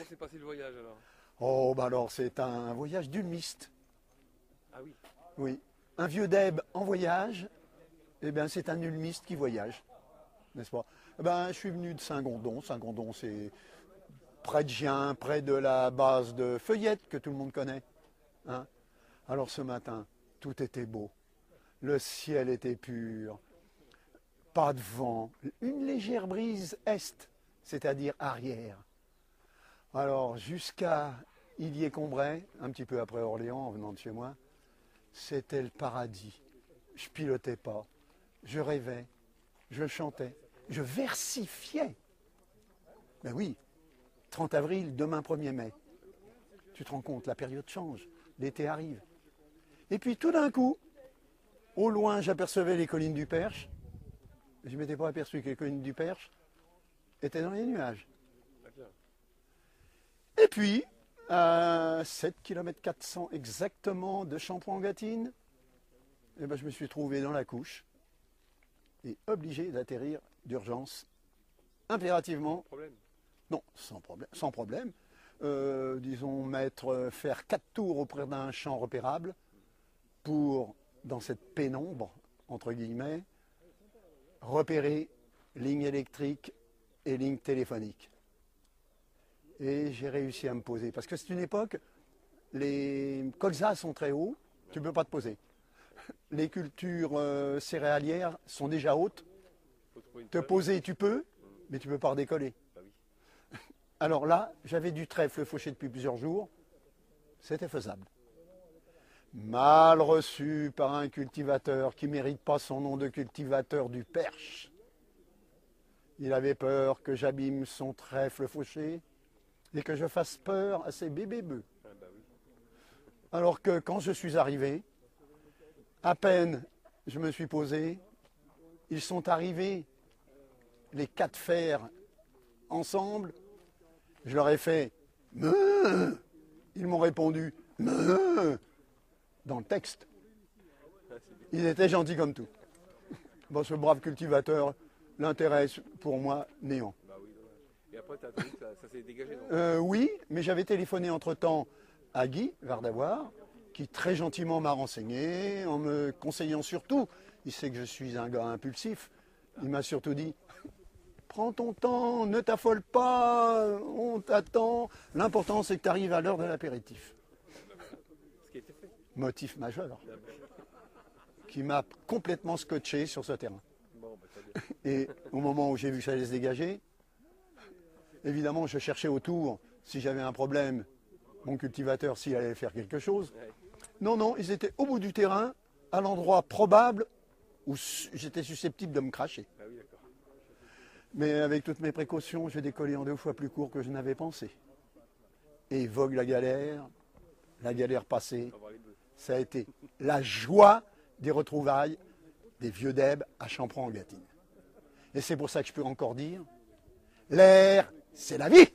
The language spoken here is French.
s'est passé le voyage alors? Oh, bah alors c'est un voyage d'ulmiste. Ah oui. Oui. Un vieux deb en voyage, eh bien c'est un ulmiste qui voyage, n'est-ce pas? Eh ben, je suis venu de Saint-Gondon. Saint-Gondon, c'est près de Gien, près de la base de Feuillette que tout le monde connaît. Hein. Alors ce matin, tout était beau. Le ciel était pur. Pas de vent. Une légère brise est, c'est-à-dire arrière. Alors jusqu'à Illier-Combray, un petit peu après Orléans, en venant de chez moi, c'était le paradis. Je pilotais pas. Je rêvais. Je chantais. Je versifiais. Ben oui, 30 avril, demain 1er mai. Tu te rends compte, la période change. L'été arrive. Et puis tout d'un coup, au loin, j'apercevais les collines du Perche. Je ne m'étais pas aperçu que les collines du Perche étaient dans les nuages. Et puis, à 7 km 400 exactement de Champoix-en-Gâtine, eh ben, je me suis trouvé dans la couche et obligé d'atterrir d'urgence, impérativement. Problème. Non, sans problème. Disons, faire 4 tours auprès d'un champ repérable pour, dans cette pénombre, entre guillemets, repérer ligne électrique et ligne téléphonique. Et j'ai réussi à me poser. Parce que c'est une époque, les colzas sont très hauts, tu ne peux pas te poser. Les cultures céréalières sont déjà hautes. Te poser, tu peux, mais tu ne peux pas redécoller. Alors là, j'avais du trèfle fauché depuis plusieurs jours. C'était faisable. Mal reçu par un cultivateur qui ne mérite pas son nom de cultivateur du Perche. Il avait peur que j'abîme son trèfle fauché et que je fasse peur à ses bébés bœufs. Alors que quand je suis arrivé, à peine je me suis posé, ils sont arrivés, les 4 fers ensemble, je leur ai fait « Meuh !» Ils m'ont répondu « Meuh !» dans le texte. Ils étaient gentils comme tout. Bon, ce brave cultivateur, l'intérêt pour moi, néant. Et après, tu as attendu que ça s'est dégagé, Oui, mais j'avais téléphoné entre-temps à Guy Vardavoir, qui très gentiment m'a renseigné, en me conseillant surtout, il sait que je suis un gars impulsif, il m'a surtout dit « Prends ton temps, ne t'affole pas, on t'attend, l'important c'est que tu arrives à l'heure de l'apéritif. » Ce qui était fait. Motif majeur, qui m'a complètement scotché sur ce terrain. Bon, bah, t'as bien. Et au moment où j'ai vu que ça allait se dégager, évidemment, je cherchais autour si j'avais un problème, mon cultivateur, s'il allait faire quelque chose. Ouais. Non, non, ils étaient au bout du terrain, à l'endroit probable où j'étais susceptible de me cracher. Ah oui, d'accord. Mais avec toutes mes précautions, j'ai décollé en 2 fois plus court que je n'avais pensé. Et vogue la galère passée, On va aller de- ça a été la joie des retrouvailles des vieux debs à Champoix-en-Gâtine. Et c'est pour ça que je peux encore dire, l'air, c'est la vie.